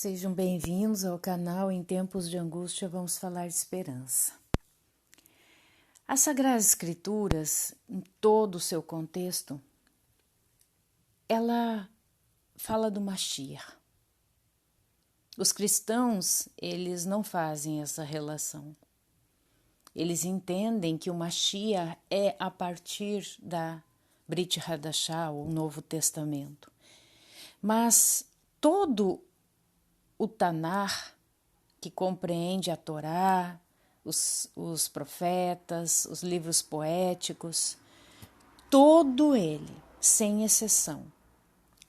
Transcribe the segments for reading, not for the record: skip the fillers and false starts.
Sejam bem-vindos ao canal Em Tempos de Angústia Vamos Falar de Esperança. As Sagradas Escrituras, em todo o seu contexto, ela fala do Mashiach. Os cristãos, eles não fazem essa relação. Eles entendem que o Mashiach é a partir da Brit Hadashah, o Novo Testamento. Mas todo o Tanar, que compreende a Torá, os profetas, os livros poéticos, todo ele, sem exceção,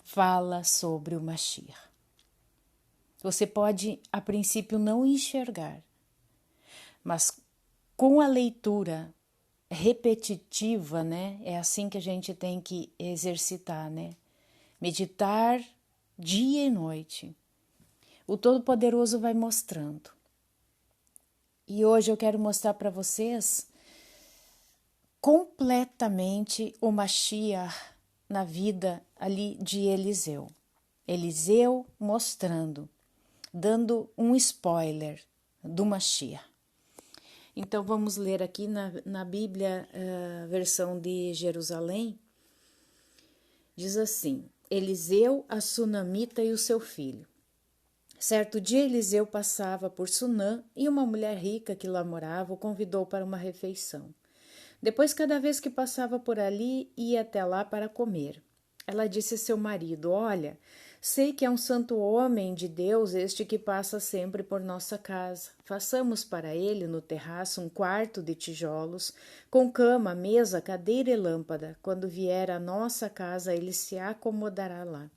fala sobre o Mashiach. Você pode, a princípio, não enxergar, mas com a leitura repetitiva, né? É assim que a gente tem que exercitar, né? Meditar dia e noite. O Todo-Poderoso vai mostrando. E hoje eu quero mostrar para vocês completamente o Mashiach na vida ali de Eliseu. Eliseu mostrando, dando um spoiler do Mashiach. Então vamos ler aqui na Bíblia, versão de Jerusalém. Diz assim: Eliseu, a sunamita e o seu filho. Certo dia Eliseu passava por Sunã e uma mulher rica que lá morava o convidou para uma refeição. Depois, cada vez que passava por ali, ia até lá para comer. Ela disse a seu marido: Olha, sei que é um santo homem de Deus este que passa sempre por nossa casa. Façamos para ele no terraço um quarto de tijolos, com cama, mesa, cadeira e lâmpada. Quando vier à nossa casa, ele se acomodará lá.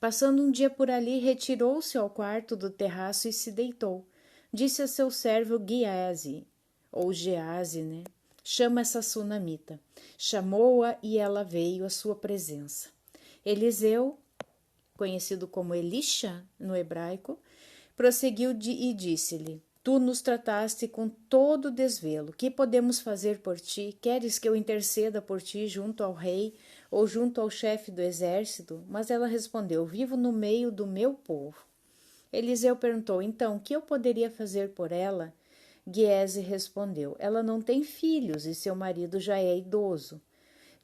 Passando um dia por ali, retirou-se ao quarto do terraço e se deitou. Disse a seu servo Giazi, ou Geazi, né? Chama essa sunamita. Chamou-a e ela veio à sua presença. Eliseu, conhecido como Elisha no hebraico, prosseguiu e disse-lhe: Tu nos trataste com todo desvelo. Que podemos fazer por ti? Queres que eu interceda por ti junto ao rei ou junto ao chefe do exército? Mas ela respondeu: Vivo no meio do meu povo. Eliseu perguntou: Então, o que eu poderia fazer por ela? Giese respondeu: Ela não tem filhos e seu marido já é idoso.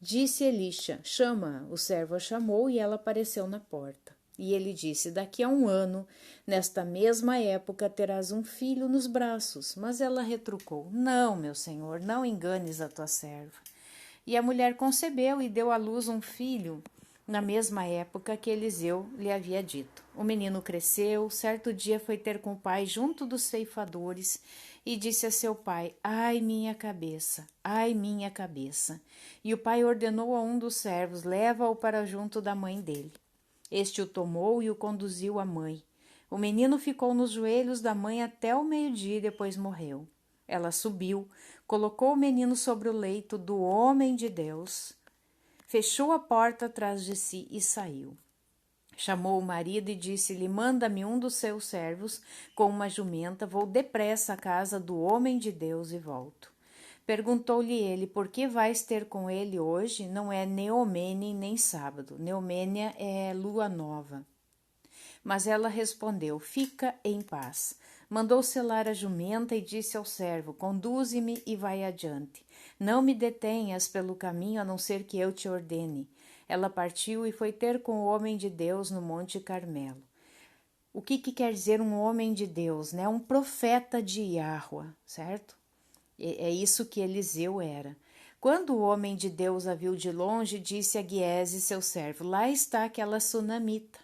Disse Elisha: Chama-a. O servo a chamou e ela apareceu na porta. E ele disse: Daqui a 1 ano, nesta mesma época, terás um filho nos braços. Mas ela retrucou: Não, meu senhor, não enganes a tua serva. E a mulher concebeu e deu à luz um filho na mesma época que Eliseu lhe havia dito. O menino cresceu, certo dia foi ter com o pai junto dos ceifadores e disse a seu pai: Ai, minha cabeça, ai, minha cabeça. E o pai ordenou a um dos servos: Leva-o para junto da mãe dele. Este o tomou e o conduziu à mãe. O menino ficou nos joelhos da mãe até o meio-dia e depois morreu. Ela subiu, colocou o menino sobre o leito do homem de Deus, fechou a porta atrás de si e saiu. Chamou o marido e disse-lhe: Manda-me um dos seus servos com uma jumenta, vou depressa à casa do homem de Deus e volto. Perguntou-lhe ele: Por que vais ter com ele hoje? Não é Neomene nem sábado. Neomênia é lua nova. Mas ela respondeu: Fica em paz. Mandou selar a jumenta e disse ao servo: Conduze-me e vai adiante. Não me detenhas pelo caminho, a não ser que eu te ordene. Ela partiu e foi ter com o homem de Deus no Monte Carmelo. O que quer dizer um homem de Deus, né? Um profeta de Yahweh, certo? É isso que Eliseu era. Quando o homem de Deus a viu de longe, disse a Giese, seu servo: Lá está aquela sunamita.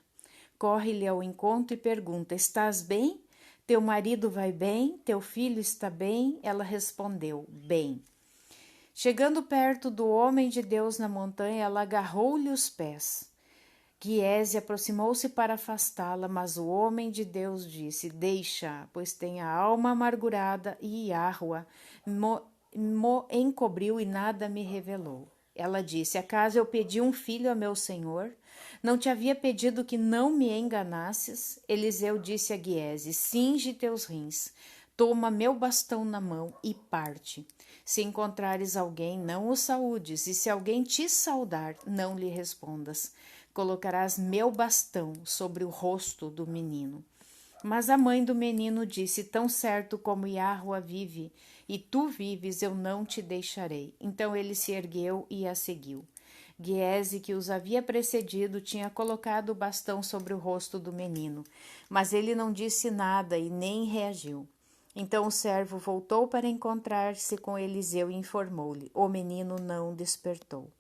Corre-lhe ao encontro e pergunta: Estás bem? Teu marido vai bem? Teu filho está bem? Ela respondeu: Bem. Chegando perto do homem de Deus na montanha, ela agarrou-lhe os pés. Giese aproximou-se para afastá-la, mas o homem de Deus disse: Deixa, pois tem a alma amargurada e Yahweh mo encobriu e nada me revelou. Ela disse: Acaso eu pedi um filho a meu senhor? Não te havia pedido que não me enganasses? Eliseu disse a Giese: Cinge teus rins, toma meu bastão na mão e parte. Se encontrares alguém, não o saúdes, e se alguém te saudar, não lhe respondas. colocarás meu bastão sobre o rosto do menino. Mas a mãe do menino disse: tão certo como Yahua vive, e tu vives, eu não te deixarei. Então ele se ergueu e a seguiu. Giese, que os havia precedido, tinha colocado o bastão sobre o rosto do menino, mas ele não disse nada e nem reagiu. Então o servo voltou para encontrar-se com Eliseu e informou-lhe: o menino não despertou.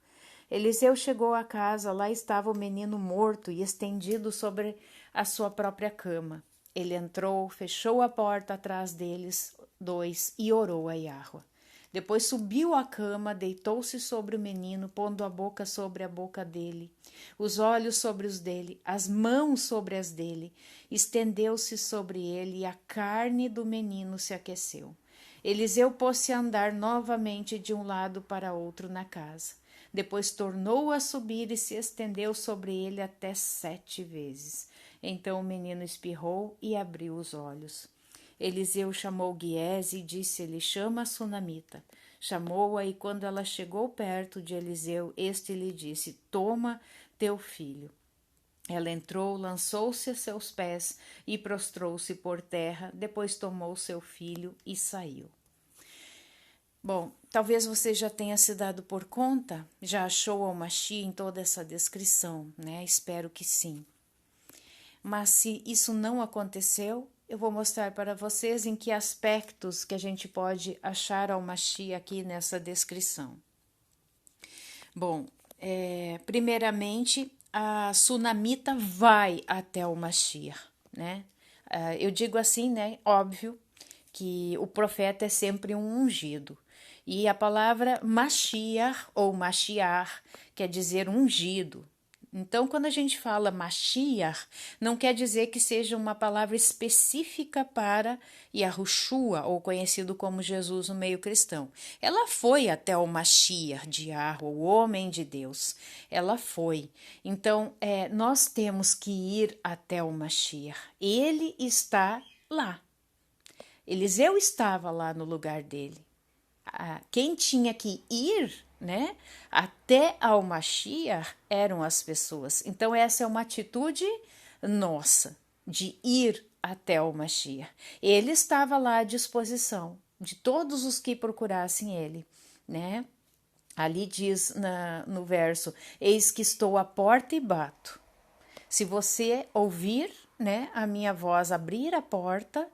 Eliseu chegou à casa, lá estava o menino morto e estendido sobre a sua própria cama. Ele entrou, fechou a porta atrás deles dois e orou a Yahua. Depois subiu à cama, deitou-se sobre o menino, pondo a boca sobre a boca dele, os olhos sobre os dele, as mãos sobre as dele. Estendeu-se sobre ele e a carne do menino se aqueceu. Eliseu pôs-se a andar novamente de um lado para outro na casa. Depois tornou a subir e se estendeu sobre ele até 7 vezes. Então o menino espirrou e abriu os olhos. Eliseu chamou Giese e disse-lhe: chama a sunamita. Chamou-a e quando ela chegou perto de Eliseu, este lhe disse: toma teu filho. Ela entrou, lançou-se a seus pés e prostrou-se por terra, depois tomou seu filho e saiu. Bom, talvez você já tenha se dado por conta, já achou o Mashiach em toda essa descrição, né? Espero que sim. Mas se isso não aconteceu, eu vou mostrar para vocês em que aspectos que a gente pode achar ao Mashiach aqui nessa descrição. Bom, primeiramente, a sunamita vai até o Mashiach, né? Eu digo assim, né? Óbvio que o profeta é sempre um ungido. E a palavra Mashiach ou Mashiach quer dizer ungido. Então, quando a gente fala Mashiach, não quer dizer que seja uma palavra específica para Yahushua, ou conhecido como Jesus no meio cristão. Ela foi até o Mashiach de Yahweh, o homem de Deus. Ela foi. Então, nós temos que ir até o Mashiach. Ele está lá. Eliseu estava lá no lugar dele. Quem tinha que ir, né, até ao Mashiach eram as pessoas. Então essa é uma atitude nossa, de ir até o Mashiach. Ele estava lá à disposição de todos os que procurassem ele, né? Ali diz no verso: eis que estou à porta e bato. Se você ouvir, né, a minha voz, abrir a porta,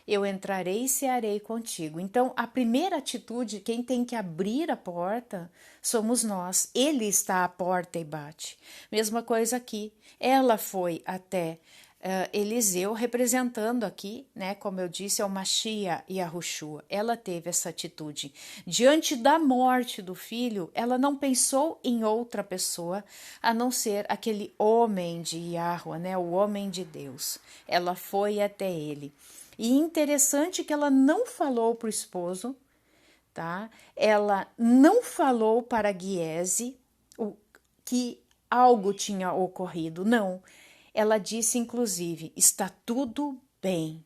eu entrarei e cearei contigo. Então, a primeira atitude, quem tem que abrir a porta, somos nós. Ele está à porta e bate. Mesma coisa aqui. Ela foi até Eliseu, representando aqui, né, como eu disse, é o Mashiach e a Yahushua. Ela teve essa atitude. Diante da morte do filho, ela não pensou em outra pessoa, a não ser aquele homem de Yahweh, né, o homem de Deus. Ela foi até ele. E interessante que ela não falou para o esposo, tá? Ela não falou para Giese que algo tinha ocorrido, não. Ela disse, inclusive, está tudo bem.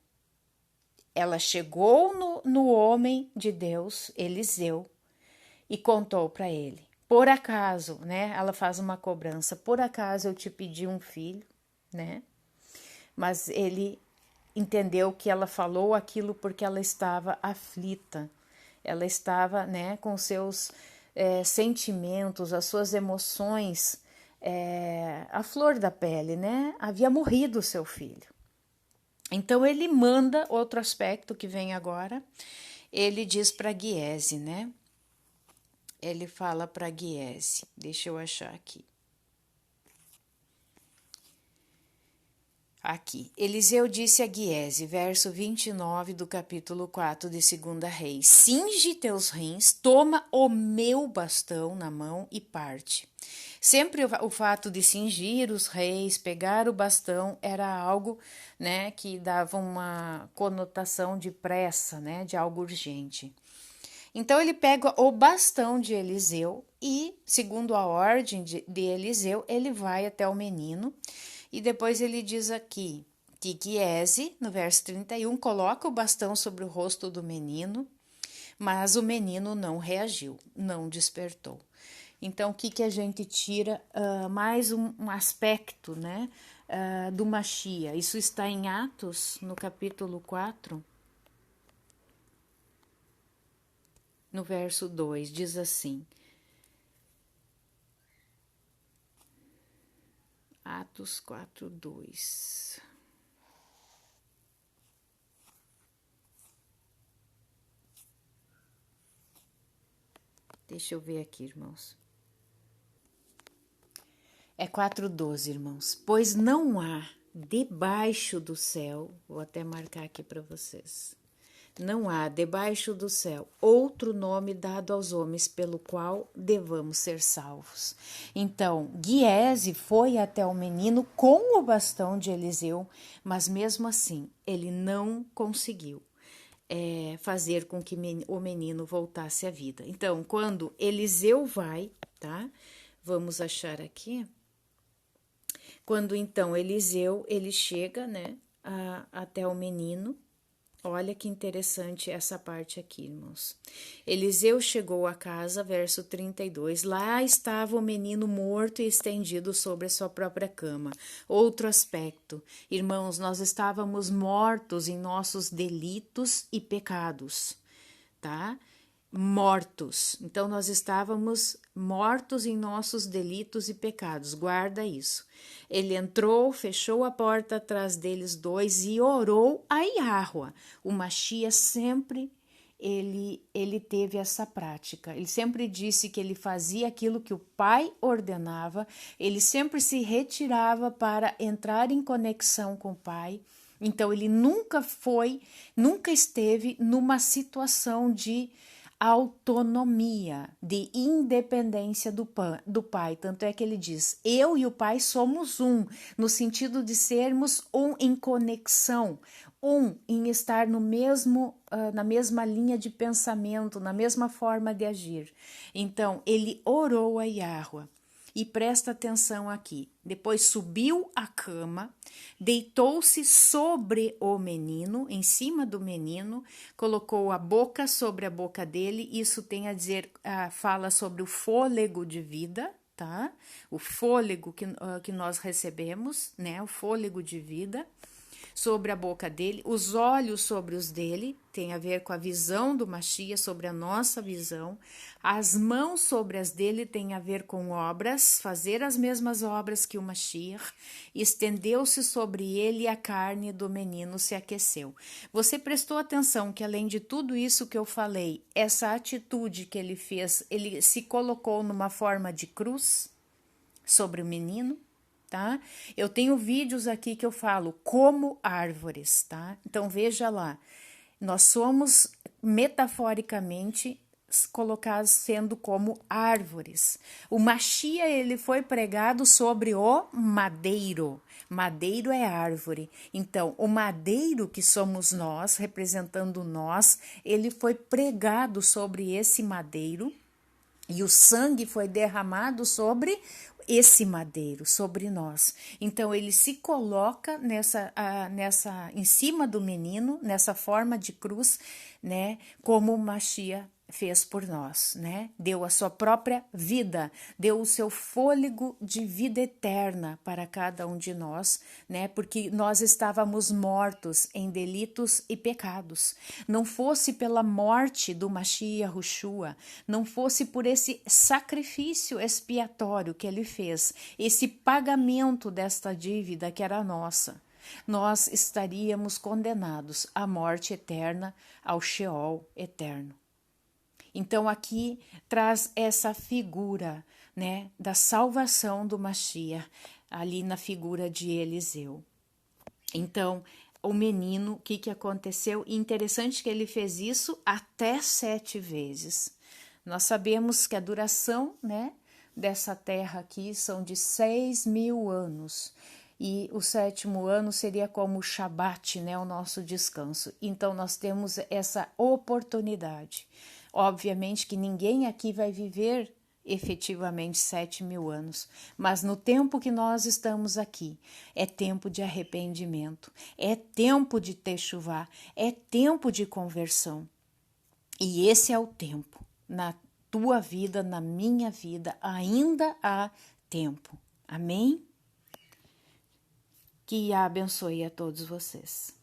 Ela chegou no homem de Deus, Eliseu, e contou para ele. Por acaso, né? Ela faz uma cobrança. Por acaso eu te pedi um filho, né? Mas ele entendeu que ela falou aquilo porque ela estava aflita, ela estava, né, com seus sentimentos, as suas emoções à flor da pele, né? Havia morrido o seu filho. Então ele manda outro aspecto que vem agora. Ele diz para Giese, né? Ele fala para Giese, deixa eu achar aqui. Aqui, Eliseu disse a Giese, verso 29 do capítulo 4 de 2 Reis: cinge teus rins, toma o meu bastão na mão e parte. Sempre o fato de cingir os reis, pegar o bastão, era algo, né, que dava uma conotação de pressa, né, de algo urgente. Então ele pega o bastão de Eliseu e, segundo a ordem de Eliseu, ele vai até o menino. E depois ele diz aqui que Giese, no verso 31, coloca o bastão sobre o rosto do menino, mas o menino não reagiu, não despertou. Então, o que, que a gente tira? Mais um aspecto, né, do Mashiach. Isso está em Atos, no capítulo 4, no verso 2, diz assim. Atos 4, 2. Deixa eu ver aqui, irmãos. É 4:12, irmãos. Pois não há debaixo do céu, vou até marcar aqui para vocês. Não há debaixo do céu outro nome dado aos homens pelo qual devamos ser salvos. Então, Giese foi até o menino com o bastão de Eliseu, mas mesmo assim ele não conseguiu fazer com que o menino voltasse à vida. Então, quando Eliseu vai, tá? Vamos achar aqui. Quando então Eliseu, ele chega, né, até o menino. Olha que interessante essa parte aqui, irmãos. Eliseu chegou à casa, verso 32. Lá estava o menino morto e estendido sobre a sua própria cama. Outro aspecto. Irmãos, nós estávamos mortos em nossos delitos e pecados, tá? Mortos. Então, nós estávamos mortos em nossos delitos e pecados. Guarda isso. Ele entrou, fechou a porta atrás deles dois e orou a Yahweh. O Mashiach sempre ele teve essa prática. Ele sempre disse que ele fazia aquilo que o Pai ordenava. Ele sempre se retirava para entrar em conexão com o Pai. Então, ele nunca esteve numa situação de autonomia, de independência do Pai. Tanto é que ele diz: eu e o Pai somos um, no sentido de sermos um em conexão, um em estar no mesmo, na mesma linha de pensamento, na mesma forma de agir. Então, ele orou a Yahweh. E presta atenção aqui. Depois subiu à cama, deitou-se sobre o menino, em cima do menino, colocou a boca sobre a boca dele. Isso tem a dizer, fala sobre o fôlego de vida, tá? O fôlego que nós recebemos, né? O fôlego de vida sobre a boca dele, os olhos sobre os dele, tem a ver com a visão do Mashiach sobre a nossa visão, as mãos sobre as dele tem a ver com obras, fazer as mesmas obras que o Mashiach, estendeu-se sobre ele e a carne do menino se aqueceu. Você prestou atenção que além de tudo isso que eu falei, essa atitude que ele fez, ele se colocou numa forma de cruz sobre o menino? Tá? Eu tenho vídeos aqui que eu falo como árvores, tá? Então veja lá, nós somos metaforicamente colocados sendo como árvores. O Mashiach, ele foi pregado sobre o madeiro. Madeiro é árvore. Então, o madeiro que somos nós, representando nós, ele foi pregado sobre esse madeiro. E o sangue foi derramado sobre esse madeiro, sobre nós. Então ele se coloca em cima do menino, nessa forma de cruz, né? Como o Mashiach fez por nós, né? Deu a sua própria vida, deu o seu fôlego de vida eterna para cada um de nós, né? Porque nós estávamos mortos em delitos e pecados. Não fosse pela morte do Mashiach Yahushua, não fosse por esse sacrifício expiatório que ele fez, esse pagamento desta dívida que era nossa, nós estaríamos condenados à morte eterna, ao Sheol eterno. Então aqui traz essa figura, né, da salvação do Mashiach, ali na figura de Eliseu. Então, o menino, o que aconteceu? Interessante que ele fez isso até 7 vezes. Nós sabemos que a duração, né, dessa terra aqui são de 6.000 anos. E o 7º ano seria como o Shabat, né, o nosso descanso. Então, nós temos essa oportunidade. Obviamente que ninguém aqui vai viver efetivamente 7.000 anos, mas no tempo que nós estamos aqui, é tempo de arrependimento, é tempo de techuvá, é tempo de conversão. E esse é o tempo, na tua vida, na minha vida, ainda há tempo. Amém? Que abençoe a todos vocês.